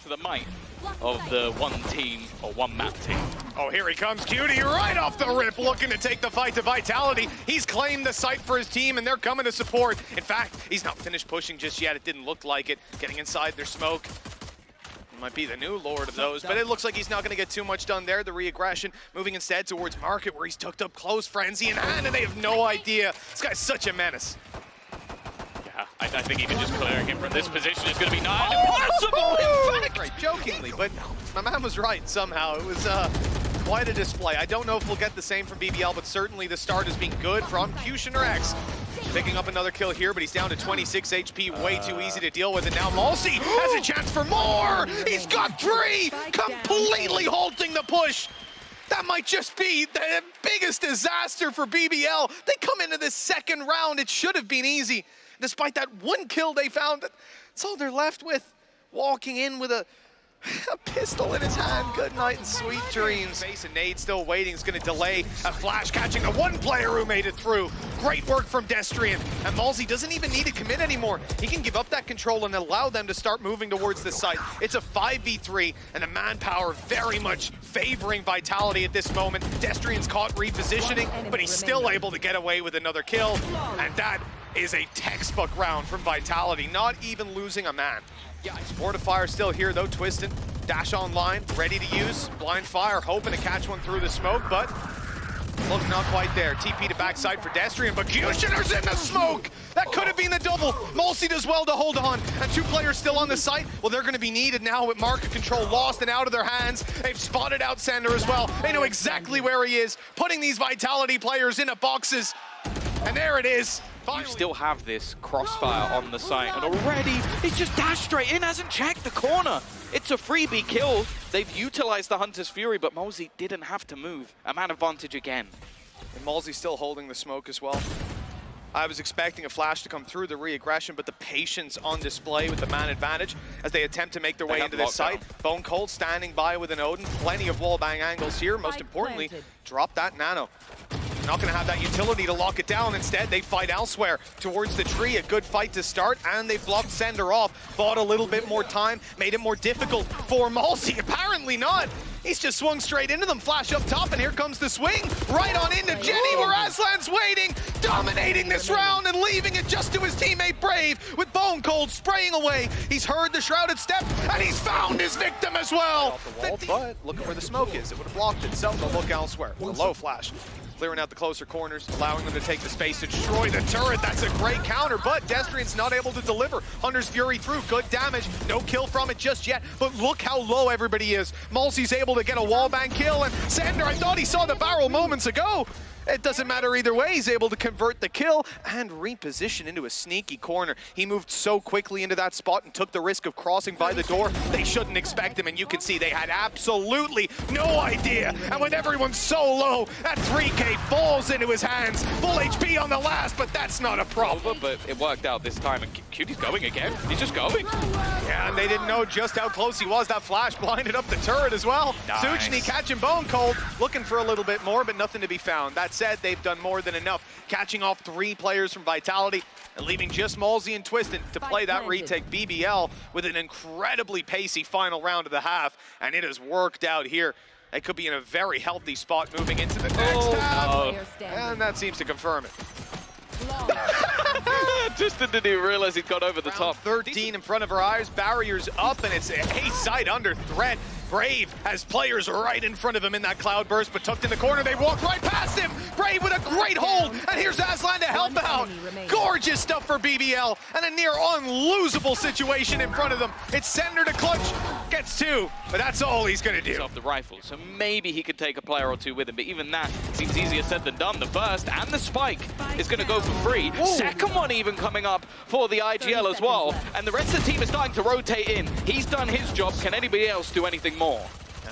to the might of the one team or one map team. Oh, here he comes, Cutie, right off the rip, looking to take the fight to Vitality. He's claimed the site for his team, and they're coming to support. In fact, he's not finished pushing just yet. It didn't look like it. Getting inside their smoke. He might be the new lord of those, but it looks like he's not going to get too much done there. The re-aggression moving instead towards Market, where he's tucked up close, frenzy in hand, and they have no idea. This guy's such a menace. I think even just clearing him from this position is going to be not impossible, in fact! Right, jokingly, but my man was right somehow. It was quite a display. I don't know if we'll get the same from BBL, but certainly the start has been good from QutionerX. Picking up another kill here, but he's down to 26 HP, way too easy to deal with. And now MOLSI has a chance for more! He's got 3! Completely halting the push! That might just be the biggest disaster for BBL. They come into this second round, it should have been easy. Despite that one kill they found, that's all they're left with. Walking in with a pistol in his hand. Good night and sweet dreams. And Nade still waiting. Is going to delay a flash, catching the one player who made it through. Great work from Destrian. And MOLSI doesn't even need to commit anymore. He can give up that control and allow them to start moving towards the site. It's a 5v3, and the manpower very much favoring Vitality at this moment. Destrian's caught repositioning, but he's still able to get away with another kill. And that is a textbook round from Vitality, not even losing a man. Yeah, Sportifier still here though, Twisten. Dash online, ready to use. Blind fire, hoping to catch one through the smoke, but look, not quite there. TP to backside for Destrian, but Qutioner's in the smoke! That could have been the double. MOLSI does well to hold on, and 2 players still on the site. Well, they're going to be needed now with market control lost and out of their hands. They've spotted out ceNder as well. They know exactly where he is, putting these Vitality players into boxes. And there it is. You still have this crossfire on the site, and already he's just dashed straight in, hasn't checked the corner. It's a freebie kill. They've utilized the Hunter's Fury, but MOLSI didn't have to move. A man advantage again. And MOLSI still holding the smoke as well. I was expecting a flash to come through the re-aggression, but the patience on display with the man advantage as they attempt to make their way into this site. BONECOLD standing by with an Odin. Plenty of wallbang angles here. Most importantly, drop that nano. Not going to have that utility to lock it down. Instead, they fight elsewhere towards the tree. A good fight to start, and they blocked ceNder off. Bought a little bit more time, made it more difficult for MOLSI. Apparently not. He's just swung straight into them. Flash up top, and here comes the swing. Right on into Jenny, where Aslan's waiting, dominating this round and leaving it just to his teammate Brave, with BONECOLD spraying away. He's heard the shrouded step, and he's found his victim as well. Off the wall, but look at where the smoke is. It would have blocked it, so they'll look elsewhere. The low flash. Clearing out the closer corners, allowing them to take the space to destroy the turret. That's a great counter, but Destrian's not able to deliver. Hunter's Fury through, good damage. No kill from it just yet, but look how low everybody is. MOLSI's able to get a wallbang kill, and ceNder, I thought he saw the barrel moments ago. It doesn't matter either way. He's able to convert the kill and reposition into a sneaky corner. He moved so quickly into that spot and took the risk of crossing by the door. They shouldn't expect him, and you can see they had absolutely no idea. And with everyone so low, that 3K falls into his hands. Full HP on the last, but that's not a problem. But it worked out this time, and Cutie's going again. He's just going. Yeah, and they didn't know just how close he was. That flash blinded up the turret as well. Nice. SouhcNi catching BONECOLD, looking for a little bit more, but nothing to be found. That said, they've done more than enough, catching off 3 players from Vitality and leaving just MOLSI and Twisten to play that retake. BBL with an incredibly pacey final round of the half, and it has worked out here. They could be in a very healthy spot moving into the next half, and that seems to confirm it. Twisten didn't even realize he'd got over the top. 13 in front of our eyes, barriers up, and it's a side under threat. Brave has players right in front of him in that cloud burst, but tucked in the corner, they walked right past him. Brave with a great hold, and here's Aslan to help out. Gorgeous stuff for BBL, and a near unlosable situation in front of them. It's ceNder to clutch, gets 2, but that's all he's gonna do. Off the rifle, so maybe he could take a player or 2 with him, but even that seems easier said than done. The burst and the spike is gonna go for free. Ooh. Second one even coming up for the IGL as well, and the rest of the team is starting to rotate in. He's done his job. Can anybody else do anything more?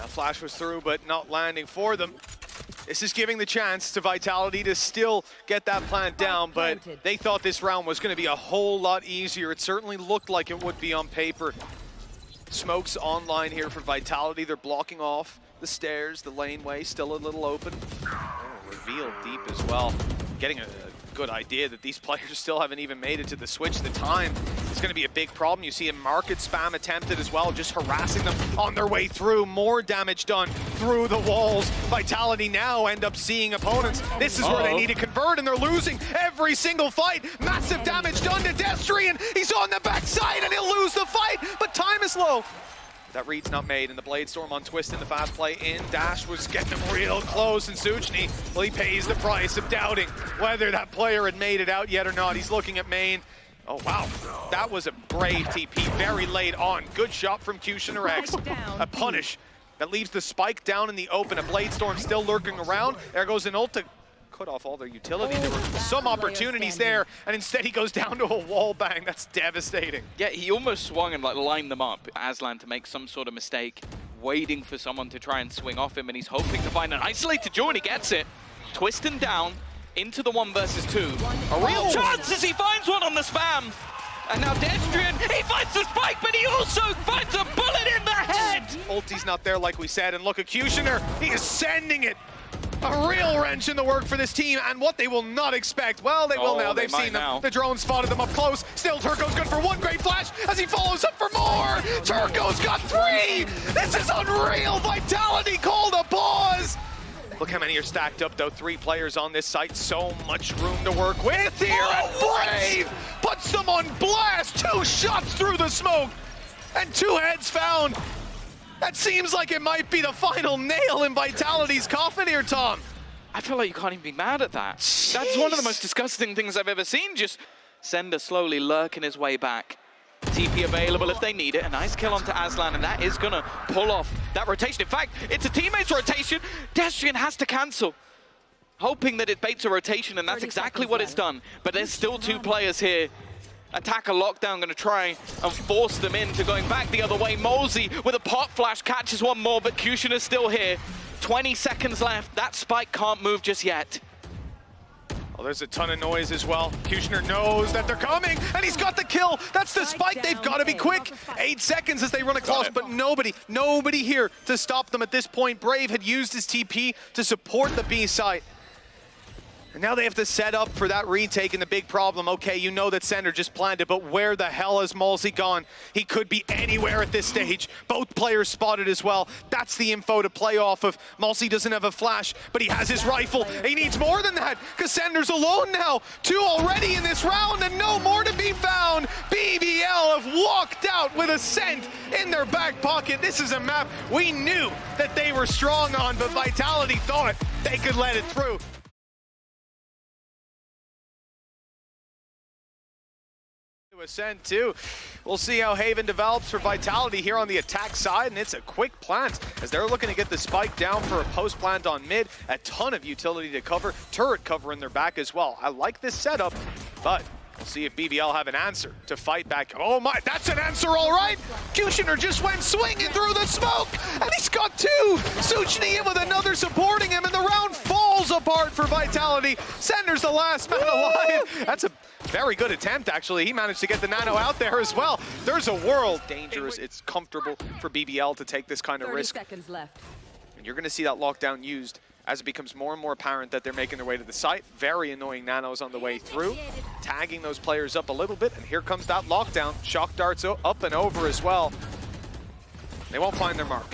Flash was through, but not landing for them. This is giving the chance to Vitality to still get that plant down, but they thought this round was going to be a whole lot easier. It certainly looked like it would be on paper. Smokes online here for Vitality. They're blocking off the stairs, the laneway, still a little open. Oh, reveal deep as well. Getting a good idea that these players still haven't even made it to the switch. The time It's going to be a big problem. You see a market spam attempted as well, just harassing them on their way through. More damage done through the walls. Vitality now end up seeing opponents. This is where they need to convert, and they're losing every single fight. Massive damage done to Destrian. He's on the backside, and he'll lose the fight, but time is low. That read's not made, and the Blade Storm on Twisten, the fast play in. Dash was getting him real close, and SouhcNi, well, he pays the price of doubting whether that player had made it out yet or not. He's looking at main. Oh, wow. That was a brave TP, very late on. Good shot from QutionerX. A punish that leaves the spike down in the open. A Blade Storm still lurking around. There goes an ult to cut off all their utility. There were some opportunities there, and instead he goes down to a wall bang. That's devastating. Yeah, he almost swung and lined them up. Aslan to make some sort of mistake, waiting for someone to try and swing off him, and he's hoping to find an isolated jaw, and he gets it. Twisten down into the 1 versus 2. A real chance as he finds one on the spam. And now Destrian, he finds the spike, but he also finds a bullet in the head. Ulti's not there like we said, and look at Cutioner. He is sending it. A real wrench in the work for this team, and what they will not expect. Well, they will now. They've seen them. The drone spotted them up close. Still, Turko's good for one great flash as he follows up for more. Turko's got 3. This is unreal. Vitality called a pause. Look how many are stacked up, though. 3 players on this site. So much room to work with here. And Brave puts them on blast. 2 shots through the smoke and 2 heads found. That seems like it might be the final nail in Vitality's coffin here, Tom. I feel like you can't even be mad at that. Jeez. That's one of the most disgusting things I've ever seen. Just ceNder slowly lurking his way back. TP available if they need it. A nice kill onto Aslan, and that is going to pull off that rotation. In fact, it's a teammate's rotation. Destrian has to cancel, hoping that it baits a rotation, and that's exactly what it's done. But there's still 2 players here. Attacker lockdown going to try and force them into going back the other way. MOLSI with a pot flash catches one more, but Cutioner's still here. 20 seconds left. That spike can't move just yet. Oh, there's a ton of noise as well. Cutioner knows that they're coming, and he's got the kill. That's the spike. They've got to be quick. 8 seconds as they run across, but nobody here to stop them at this point. Brave had used his TP to support the B site. And now they have to set up for that retake, and the big problem, okay, you know that ceNder just planned it, but where the hell has MOLSI gone? He could be anywhere at this stage. Both players spotted as well. That's the info to play off of. MOLSI doesn't have a flash, but he has his rifle. He needs more than that, because ceNder's alone now. 2 already in this round, and no more to be found. BBL have walked out with a scent in their back pocket. This is a map we knew that they were strong on, but Vitality thought they could let it through. Ascend too. We'll see how Haven develops for Vitality here on the attack side, and it's a quick plant as they're looking to get the spike down for a post plant on mid. A ton of utility to cover, turret cover in their back as well. I like this setup, but we'll see if BBL have an answer to fight back. Oh my, that's an answer all right. Cutioner just went swinging through the smoke, and he's got 2. SouhcNi in with another supporting him, and the round falls apart for Vitality. ceNder's the last man alive. That's a very good attempt, actually. He managed to get the nano out there as well. There's a world. Dangerous. It's comfortable for BBL to take this kind of risk. 30 seconds left. And you're going to see that lockdown used as it becomes more and more apparent that they're making their way to the site. Very annoying nanos on the way through, tagging those players up a little bit, and here comes that lockdown. Shock darts up and over as well. They won't find their mark.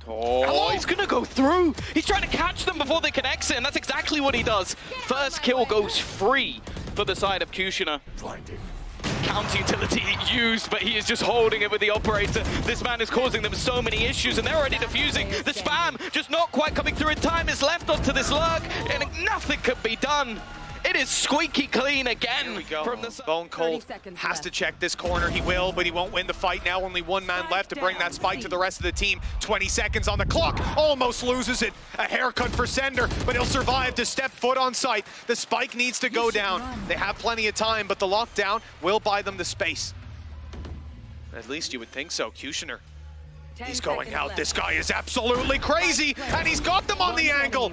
Oh, he's going to go through. He's trying to catch them before they can exit, and that's exactly what he does. First kill goes free for the side of Cutioner. Counter utility used, but he is just holding it with the operator. This man is causing them so many issues, and they're already defusing. The spam just not quite coming through in time. Is left onto this lurk, and nothing could be done. It is squeaky clean again from the BONECOLD has to check this corner. He will, but he won't win the fight now. Only 1 man left to bring that spike to the rest of the team. 20 seconds on the clock. Almost loses it. A haircut for ceNder, but he'll survive to step foot on site. The spike needs to go down. They have plenty of time, but the lockdown will buy them the space. At least you would think so. Cutioner. He's going out. Left. This guy is absolutely crazy, and he's got them on the angle.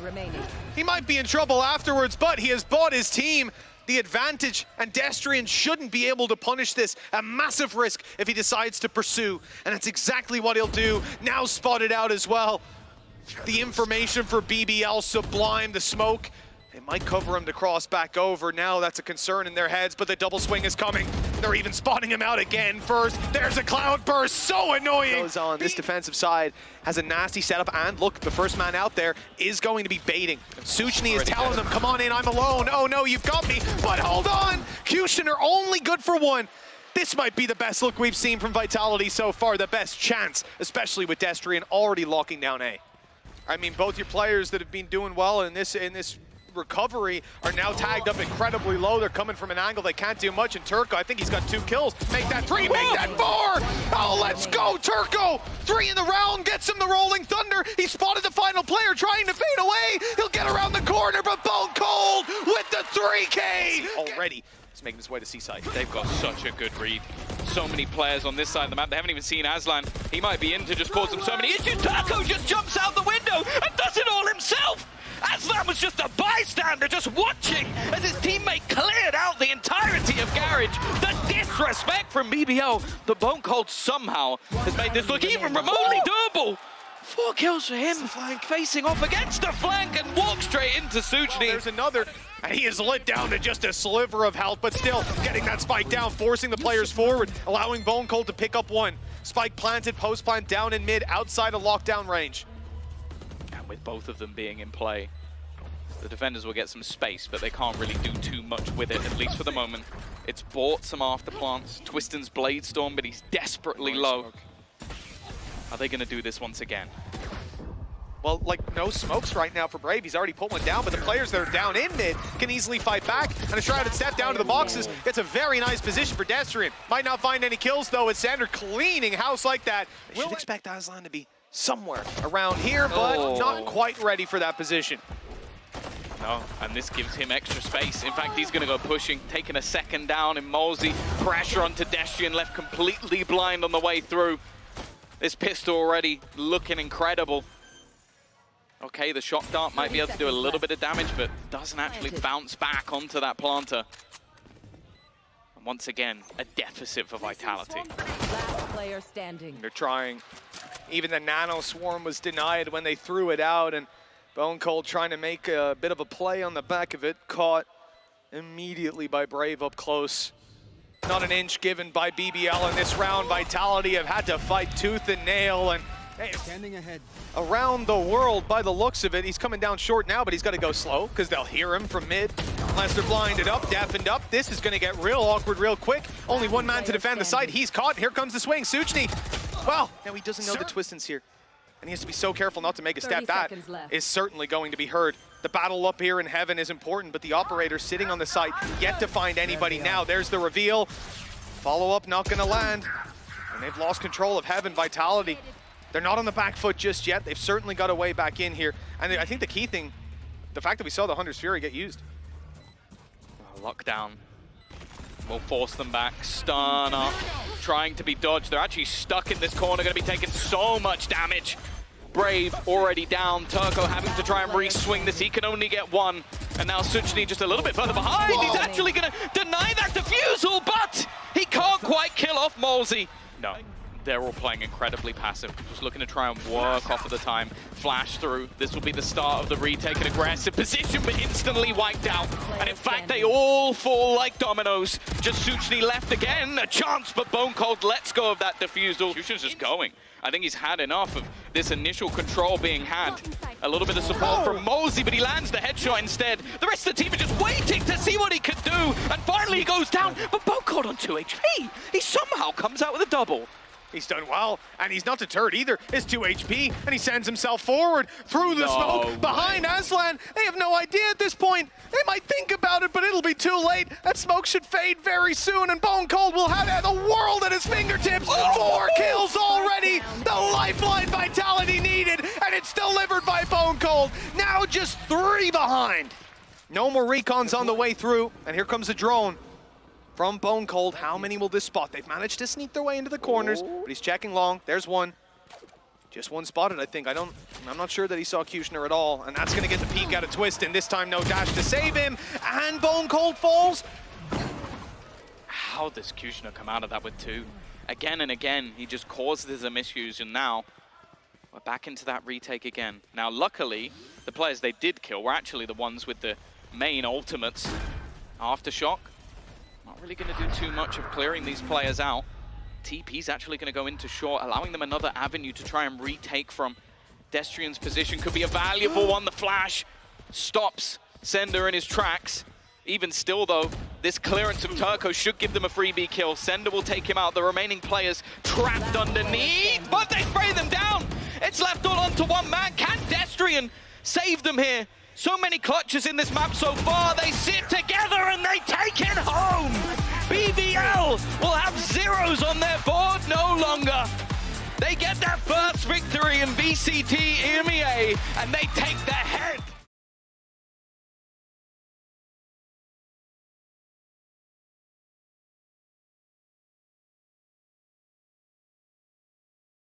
He might be in trouble afterwards, but he has bought his team the advantage, and Destrian shouldn't be able to punish this. A massive risk if he decides to pursue, and that's exactly what he'll do. Now spotted out as well. The information for BBL sublime. The smoke, it might cover him to cross back over. Now that's a concern in their heads, but the double swing is coming. They're even spotting him out again first. There's a cloud burst, so annoying. Goes on. This defensive side has a nasty setup, and look, the first man out there is going to be baiting. SouhcNi is telling them, come on in, I'm alone. Oh no, you've got me, but hold on. QutionerX only good for one. This might be the best look we've seen from Vitality so far, the best chance, especially with Destrian already locking down A. I mean, both your players that have been doing well in this recovery are now tagged up incredibly low. They're coming from an angle they can't do much. And Turko, I think he's got 2 kills. Make that 3, make that 4! Oh, let's go, Turko! 3 in the round, gets him the rolling thunder. He spotted the final player trying to fade away. He'll get around the corner, but BONECOLD with the 3K! Already, he's making his way to C-side. They've got such a good read. So many players on this side of the map. They haven't even seen Aslan. He might be in to just cause them so many issues. Turko just jumps out the window and does it all himself! Aslan was just a bystander, just watching as his teammate cleared out the entirety of Garage. The disrespect from BBL. The BONECOLD somehow has made this look even remotely doable. 4 kills for him, facing off against the flank and walks straight into SouhcNi. There's another, and he is lit down to just a sliver of health, but still getting that spike down, forcing the players forward, allowing BONECOLD to pick up one. Spike planted, post plant down in mid, outside of lockdown range. With both of them being in play, the defenders will get some space, but they can't really do too much with it, at least for the moment. It's bought some after plants. Twisten's Blade Storm, but he's desperately low. Are they going to do this once again? Well, like, no smokes right now for Brave. He's already put one down, but the players that are down in mid can easily fight back. And a shrouded step down to the boxes. It's a very nice position for Destrian. Might not find any kills, though, with ceNder cleaning house like that. We should expect Aslan to be somewhere around here, but not quite ready for that position. No, and this gives him extra space. In fact, he's going to go pushing, taking a second down in MOLSI. Pressure onto Destrian, left completely blind on the way through. This pistol already looking incredible. Okay, the shock dart might be able to do a little bit of damage, but doesn't actually bounce back onto that planter. And once again, a deficit for Vitality. Last player standing. They're trying. Even the nano swarm was denied when they threw it out, and BONECOLD trying to make a bit of a play on the back of it. Caught immediately by Brave up close. Not an inch given by BBL in this round. Vitality have had to fight tooth and nail, and standing ahead around the world by the looks of it. He's coming down short now, but he's got to go slow because they'll hear him from mid. Unless they're blinded up, deafened up. This is going to get real awkward real quick. Only one man to defend the site. He's caught. Here comes the swing. SouhcNi. Well, now he doesn't know the Twisten's here. And he has to be so careful not to make a step. That is certainly going to be heard. The battle up here in heaven is important, but the operator sitting on the site yet to find anybody now. There's the reveal. Follow-up not going to land. And they've lost control of heaven. Vitality, they're not on the back foot just yet. They've certainly got a way back in here. And I think the key thing, the fact that we saw the Hunter's Fury get used. Lockdown will force them back. Stun up, trying to be dodged. They're actually stuck in this corner, going to be taking so much damage. Brave already down. Turko having to try and re-swing this. He can only get one. And now SouhcNi just a little bit further behind. Whoa. He's actually going to deny that defusal, but he can't quite kill off MOLSI. No, they're all playing incredibly passive. Just looking to try and work off of the time. Flash through. This will be the start of the retake. An aggressive position, but instantly wiped out. And in fact, they all fall like dominoes. Just SouhcNi left again. A chance, but BONECOLD lets go of that defusal. QutionerX's just going. I think he's had enough of this initial control being had. A little bit of support from MOLSI, but he lands the headshot instead. The rest of the team are just waiting to see what he could do. And finally he goes down, but BONECOLD on 2 HP. He somehow comes out with a double. He's done well, and he's not deterred either. It's 2 HP, and he sends himself forward through the smoke behind Aslan. They have no idea at this point. They might think about it, but it'll be too late. That smoke should fade very soon, and BONECOLD will have the world at his fingertips. 4 kills already. The lifeline Vitality needed, and it's delivered by BONECOLD. Now just 3 behind. No more recons on the way through, and here comes a drone. From BONECOLD, how many will this spot? They've managed to sneak their way into the corners, but he's checking long. There's one. Just one spotted, I think. I'm not sure that he saw QutionerX at all, and that's gonna get the peek out of Twisten. This time, no dash to save him, and BONECOLD falls. How does QutionerX come out of that with 2? Again and again, he just causes them issues, and now we're back into that retake again. Now, luckily, the players they did kill were actually the ones with the main ultimates. Aftershock. Not really going to do too much of clearing these players out. TP's actually going to go into short, allowing them another avenue to try and retake from Destrian's position. Could be a valuable one. The flash stops ceNder in his tracks. Even still, though, this clearance of Turko should give them a freebie kill. ceNder will take him out. The remaining players trapped underneath, but they spray them down. It's left all onto one man. Can Destrian save them here? So many clutches in this map so far. They sit together and they take it home. BBL will have zeros on their board no longer. They get their first victory in VCT EMEA, and they take their head